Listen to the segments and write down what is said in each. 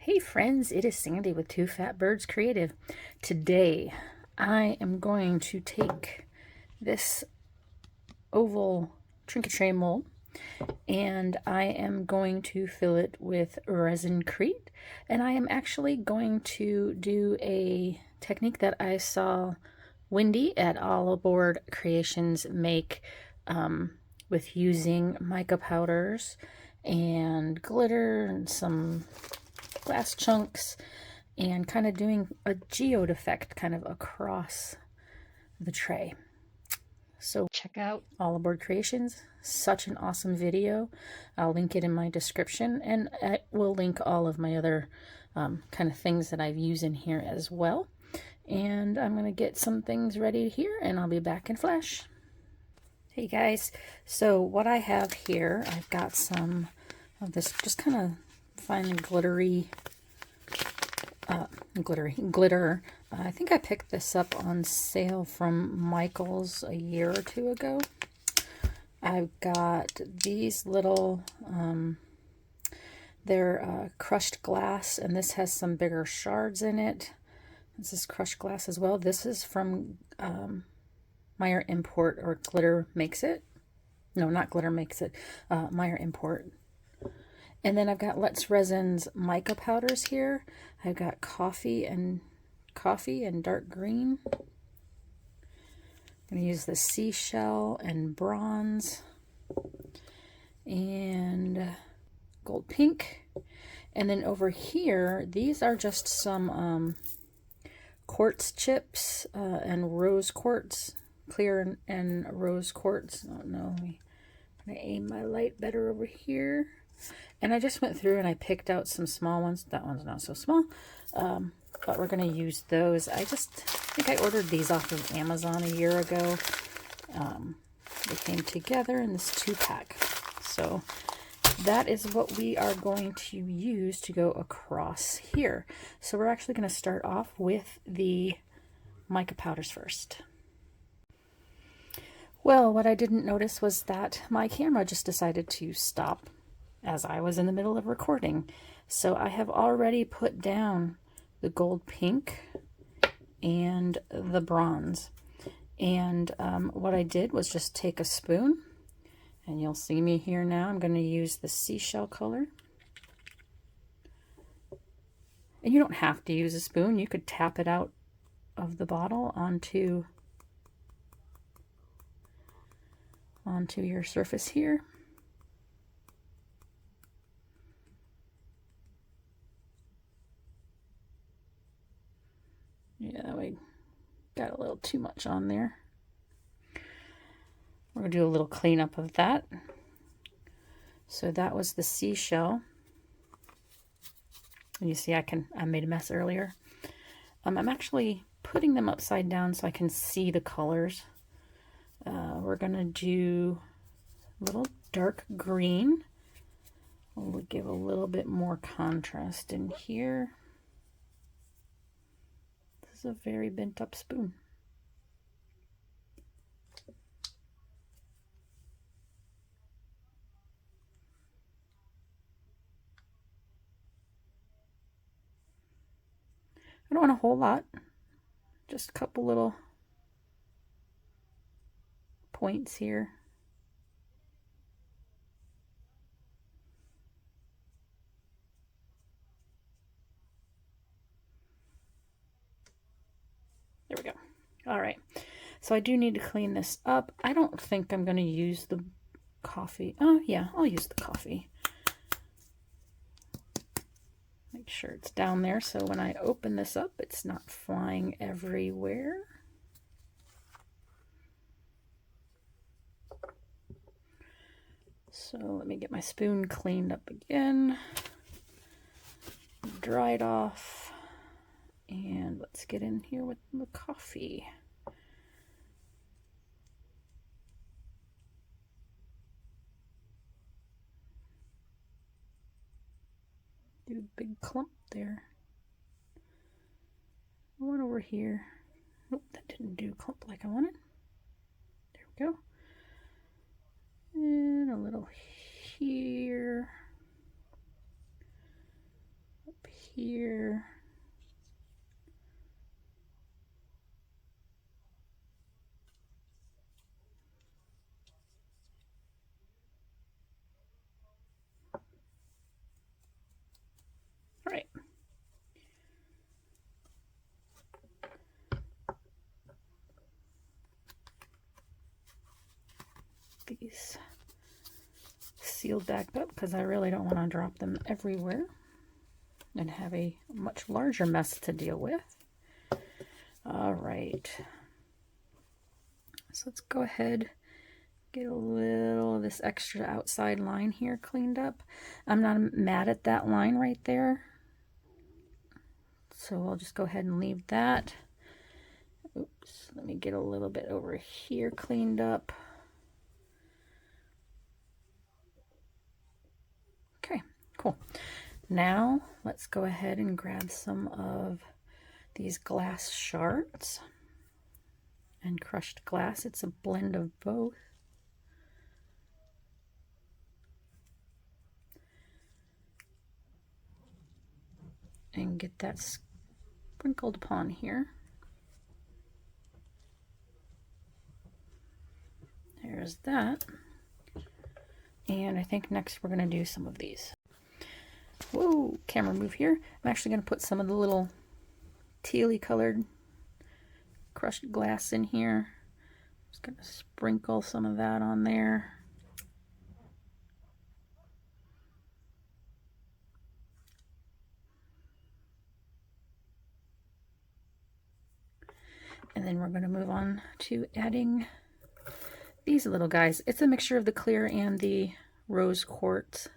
Hey friends, it is Sandy with Two Fat Birds Creative. Today I am going to take this oval trinket tray mold and I am going to fill it with ResinCrete, and I am actually going to do a technique that I saw Wendy at All Aboard Creations make with using mica powders and glitter and some glass chunks and kind of doing a geode effect kind of across the tray. So check out All Aboard Creations. Such an awesome video. I'll link it in my description, and I will link all of my other kind of things that I've used in here as well. And I'm going to get some things ready here and I'll be back in flash. Hey guys, so what I have here, I've got some of this just kind of fine glittery glitter. I think I picked this up on sale from Michael's a year or two ago. I've got these little, they're crushed glass, and this has some bigger shards in it. This is crushed glass as well. This is from Meyer Import, or Glitter Makes It. No, not Glitter Makes It, Meyer Import. And then I've got Let's Resin's mica powders here. I've got coffee and dark green. I'm going to use the seashell and bronze and gold pink. And then over here, these are just some quartz chips and rose quartz, clear and rose quartz. Oh no, I'm going to aim my light better over here. And I just went through and I picked out some small ones. That one's not so small, but we're going to use those. I think I ordered these off of Amazon a year ago. They came together in this 2-pack. So that is what we are going to use to go across here. So we're actually going to start off with the mica powders first. Well, what I didn't notice was that my camera just decided to stop as I was in the middle of recording. So I have already put down the gold pink and the bronze. And what I did was just take a spoon, and you'll see me here now. I'm going to use the seashell color. And you don't have to use a spoon. You could tap it out of the bottle onto your surface here. Yeah, we got a little too much on there. We're going to do a little cleanup of that. So that was the seashell. And you see I made a mess earlier. I'm actually putting them upside down so I can see the colors. We're going to do a little dark green. We'll give a little bit more contrast in here. This is a very bent up spoon. I don't want a whole lot, just a couple little points here. There we go. All right, so I do need to clean this up. I don't think I'm going to use the coffee. Oh yeah, I'll use the coffee. Make sure it's down there so when I open this up, it's not flying everywhere. So let me get my spoon cleaned up again, dried off, and let's get in here with the coffee. Do a big clump there. One over here. Nope, that didn't do a clump like I wanted. There we go. And a little here. Up here. All right. These sealed back up because I really don't want to drop them everywhere and have a much larger mess to deal with. All right. So let's go ahead, get a little of this extra outside line here cleaned up. I'm not mad at that line right there, so I'll just go ahead and leave that. Oops, let me get a little bit over here cleaned up. Okay, cool. Now let's go ahead and grab some of these glass shards and crushed glass. It's a blend of both. And get that sprinkled upon here. There's that. And I think next we're going to do some of these. Whoa, camera move here. I'm actually going to put some of the little tealy colored crushed glass in here. Just going to sprinkle some of that on there. And then we're going to move on to adding these little guys. It's a mixture of the clear and the rose quartz.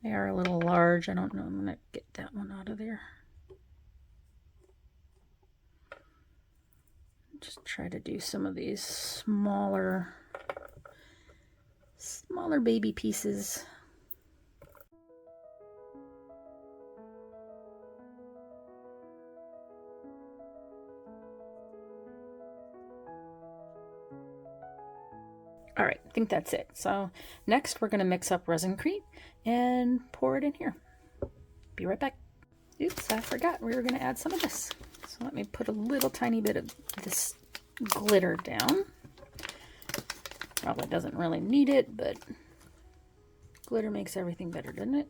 They are a little large. I don't know. I'm going to get that one out of there. Just try to do some of these smaller baby pieces. All right, I think that's it. So next we're going to mix up ResinCrete and pour it in here. Be right back. Oops, I forgot we were going to add some of this. So let me put a little tiny bit of this glitter down. Probably doesn't really need it, but glitter makes everything better, doesn't it?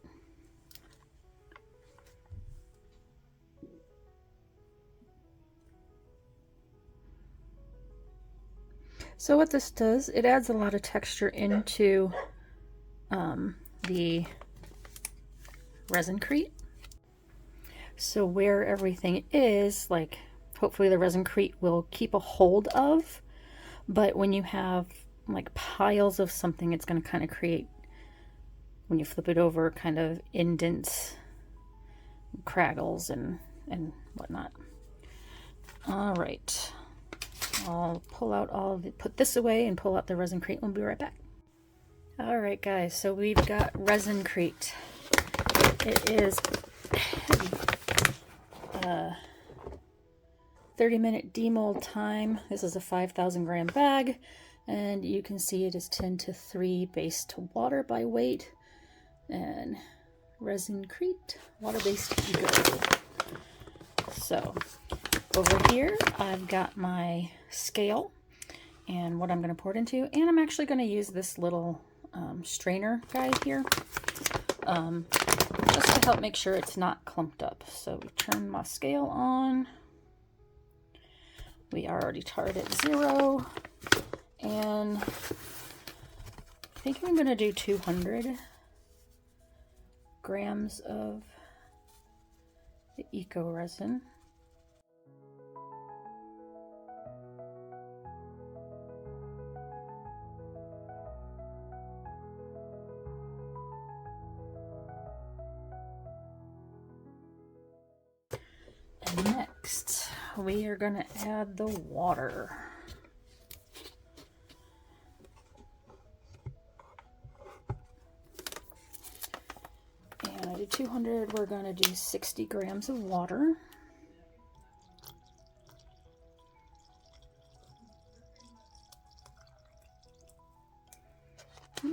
So what this does, it adds a lot of texture into the ResinCrete. So where everything is, like, hopefully the ResinCrete will keep a hold of, but when you have like piles of something, it's going to kind of create, when you flip it over, kind of indents, craggles, and whatnot. All right. I'll pull out all of it, put this away and pull out the ResinCrete. We'll be right back. All right, guys, so we've got ResinCrete. It is 30-minute demold time. This is a 5,000 gram bag, and you can see it is 10 to 3 based water by weight, and ResinCrete water-based eco. So over here I've got my scale and what I'm going to pour it into, and I'm actually going to use this little strainer guy here just to help make sure it's not clumped up. So we turn my scale on. We are already tarred at 0, and I think I'm going to do 200 grams of the eco resin. And next, we are going to add the water. And I did 200, we're going to do 60 grams of water.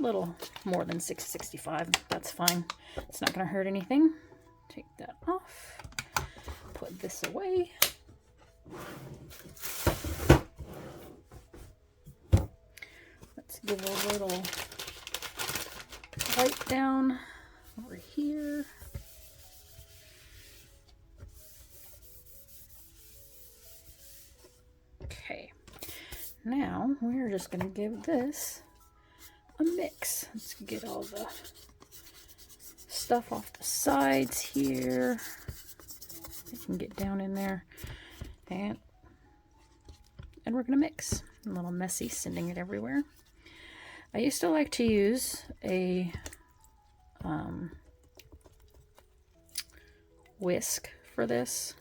little more than 665. That's fine. It's not going to hurt anything. Take that off. Put this away. Let's give a little wipe down over here. Okay, now we're just going to give this a mix. Let's get all the stuff off the sides here. You can get down in there, and we're going to mix. A little messy sending it everywhere. I used to like to use a whisk for this,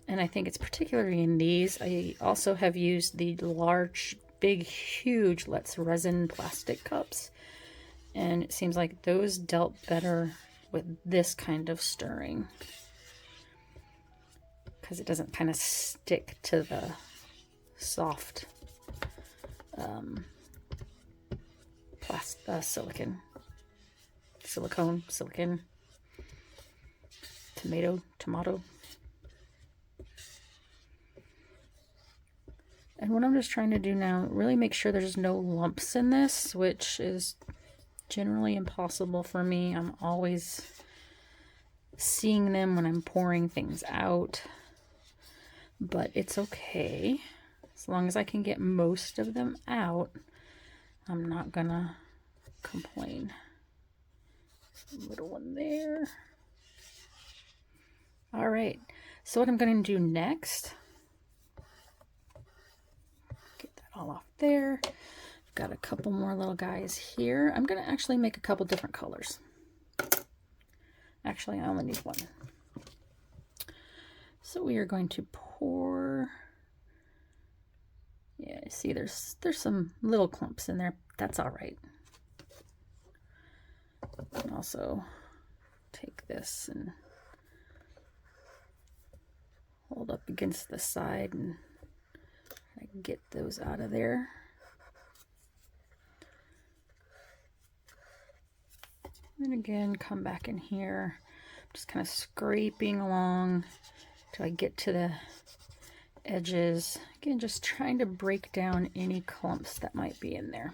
and I think it's particularly in these. I also have used the large, big, huge Let's Resin plastic cups, and it seems like those dealt better with this kind of stirring because it doesn't kind of stick to the soft silicone, tomato. And what I'm just trying to do now, really make sure there's no lumps in this, which is generally impossible for me. I'm always seeing them when I'm pouring things out, but it's okay. As long as I can get most of them out, I'm not gonna complain. Little one there. All right, so what I'm going to do next, get that all off there. I've got a couple more little guys here. I'm going to actually make a couple different colors. Actually, I only need one. So we are going to pour. Yeah, see, there's some little clumps in there. That's all right. And also take this and hold up against the side and get those out of there. And again, come back in here, just kind of scraping along till I get to the edges. Again, just trying to break down any clumps that might be in there.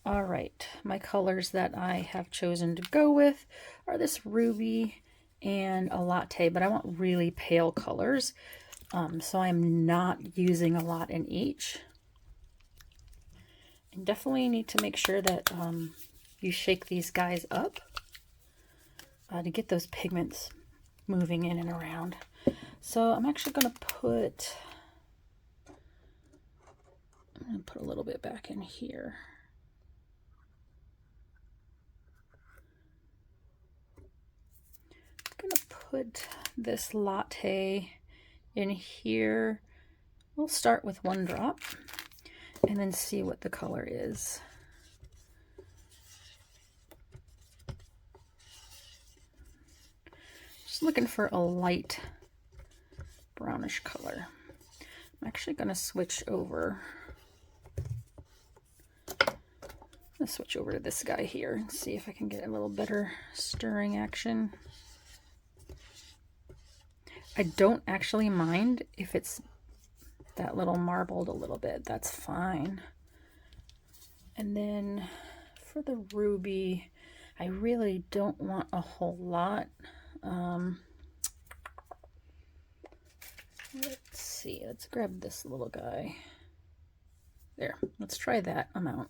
All right, my colors that I have chosen to go with are this ruby and a latte, but I want really pale colors, so I'm not using a lot in each. And definitely need to make sure that you shake these guys up to get those pigments moving in and around. So I'm actually going to put a little bit back in here. I'm going to put this latte in here. We'll start with one drop and then see what the color is. Just looking for a light brownish color. I'm actually going to switch over. Let's switch over to this guy here and see if I can get a little better stirring action. I don't actually mind if it's that little marbled a little bit. That's fine. And then for the ruby, I really don't want a whole lot. Let's see. Let's grab this little guy. There. Let's try that amount.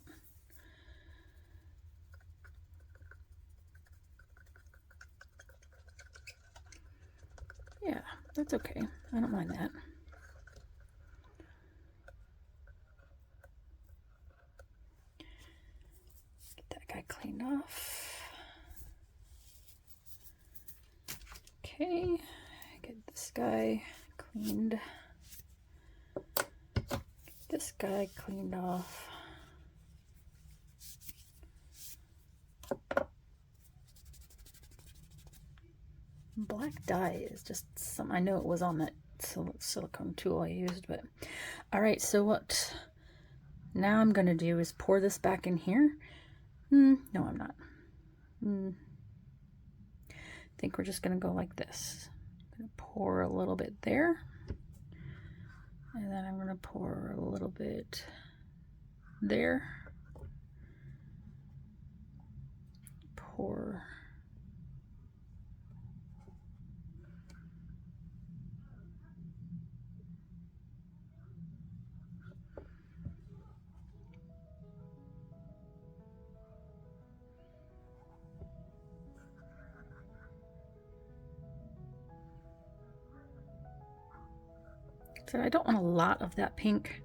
Yeah, that's okay. I don't mind that. Get that guy cleaned off. Okay, get this guy cleaned. Get this guy cleaned off. Black dye is just some, I know it was on that silicone tool I used, but all right, so what now I'm going to do is pour this back in here No, I'm not. I think we're just going to go like this. I'm going to pour a little bit there. And then I'm going to pour a little bit there. Pour. So I don't want a lot of that pink,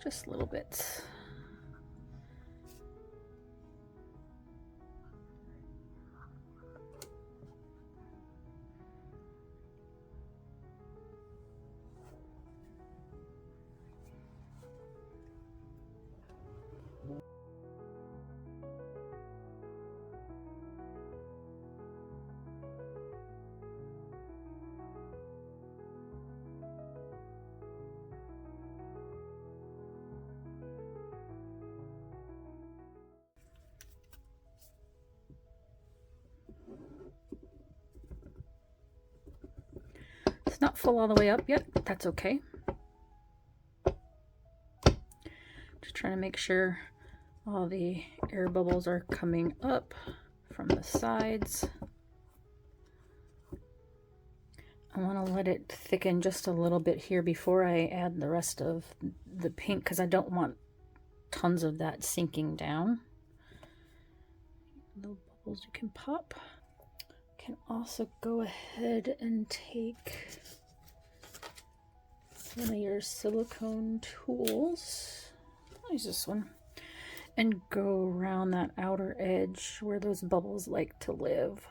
just little bits. It's not full all the way up yet, but that's okay. Just trying to make sure all the air bubbles are coming up from the sides. I want to let it thicken just a little bit here before I add the rest of the pink, because I don't want tons of that sinking down. Little bubbles you can pop. Can also go ahead and take one of your silicone tools. I'll use this one. And go around that outer edge where those bubbles like to live.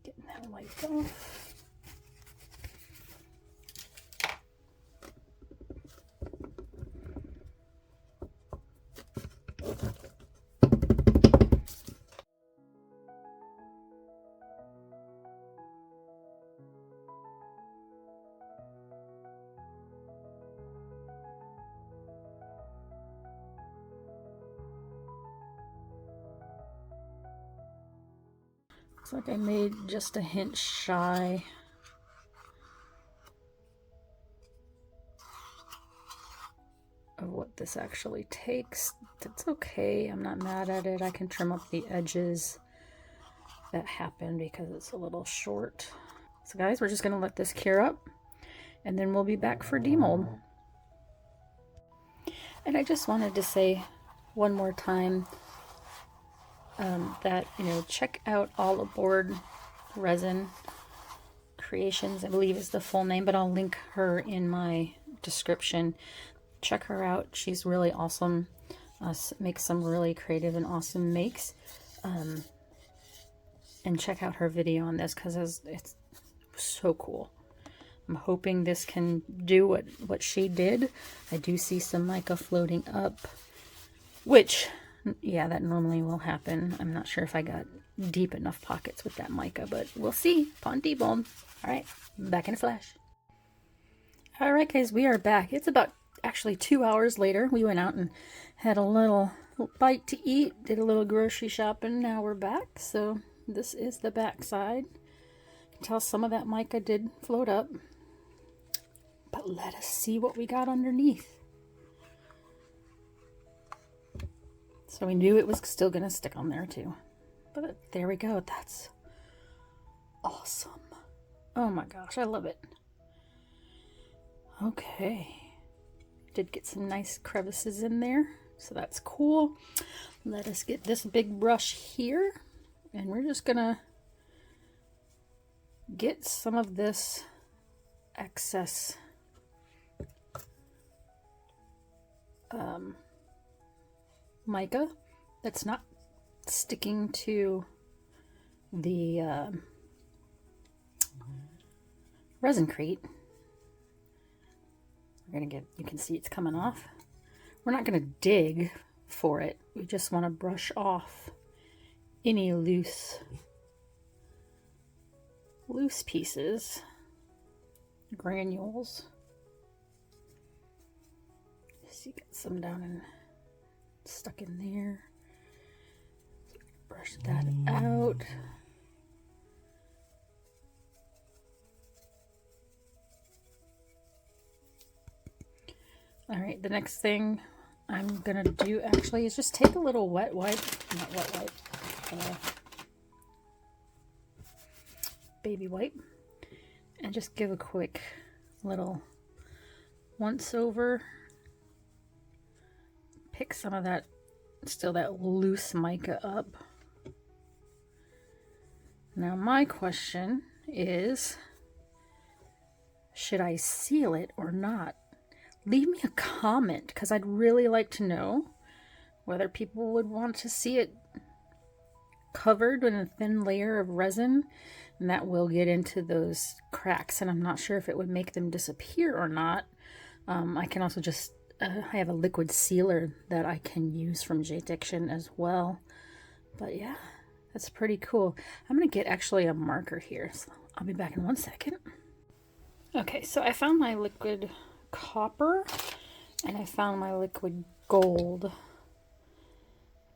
Getting that wiped off. Looks like I made just a hint shy. Of what this actually takes. That's okay. I'm not mad at it. I can trim up the edges that happen because it's a little short. So guys, we're just going to let this cure up and then we'll be back for demold. And I just wanted to say one more time that, check out All Aboard Resin Creations, I believe is the full name, but I'll link her in my description. Check her out. She's really awesome. Makes some really creative and awesome makes. And check out her video on this because it's so cool. I'm hoping this can do what she did. I do see some mica floating up, which, yeah, that normally will happen. I'm not sure if I got deep enough pockets with that mica, but we'll see upon demold. All right, back in a flash. All right, guys, we are back. It's about actually 2 hours later. We went out and had a little bite to eat, did a little grocery shopping. Now we're back. So this is the back side. You can tell some of that mica did float up. But let us see what we got underneath. So we knew it was still going to stick on there too. But there we go. That's awesome. Oh my gosh, I love it. Okay. Did get some nice crevices in there, so that's cool. Let us get this big brush here, and we're just gonna get some of this excess mica that's not sticking to the ResinCrete. We're gonna get, you can see it's coming off. We're not gonna dig for it. We just want to brush off any loose loose pieces, granules. See, get some down and stuck in there. Brush that out. All right, the next thing I'm gonna do actually is just take a little wet wipe, not wet wipe, baby wipe, and just give a quick little once over. Pick some of that, still that loose mica up. Now my question is, should I seal it or not? Leave me a comment, because I'd really like to know whether people would want to see it covered in a thin layer of resin, and that will get into those cracks, and I'm not sure if it would make them disappear or not. I can also just, I have a liquid sealer that I can use from JDiction as well. But yeah, that's pretty cool. I'm going to get actually a marker here, so I'll be back in 1 second. Okay, so I found my liquid copper and I found my liquid gold.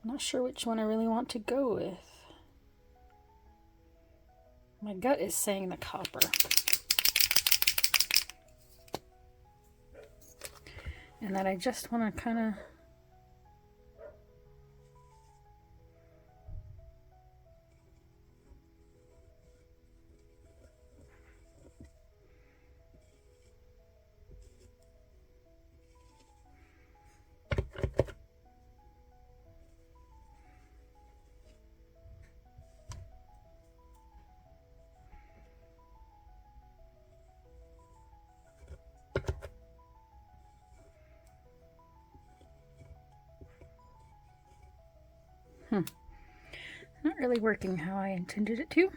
I'm not sure which one I really want to go with. My gut is saying the copper. And then I just want to kind of not really working how I intended it to.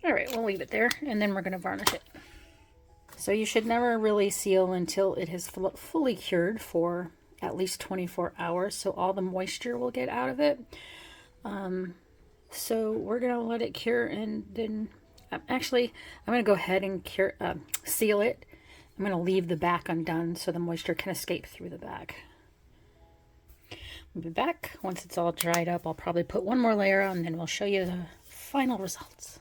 Alright, we'll leave it there, and then we're going to varnish it. So you should never really seal until it has fully cured for at least 24 hours, so all the moisture will get out of it. So we're going to let it cure, and then actually I'm going to go ahead and seal it. I'm going to leave the back undone so the moisture can escape through the back. We'll be back. Once it's all dried up, I'll probably put one more layer on, and then we'll show you the final results.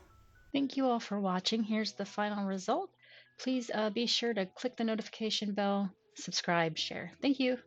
Thank you all for watching. Here's the final result. Please be sure to click the notification bell, subscribe, share. Thank you.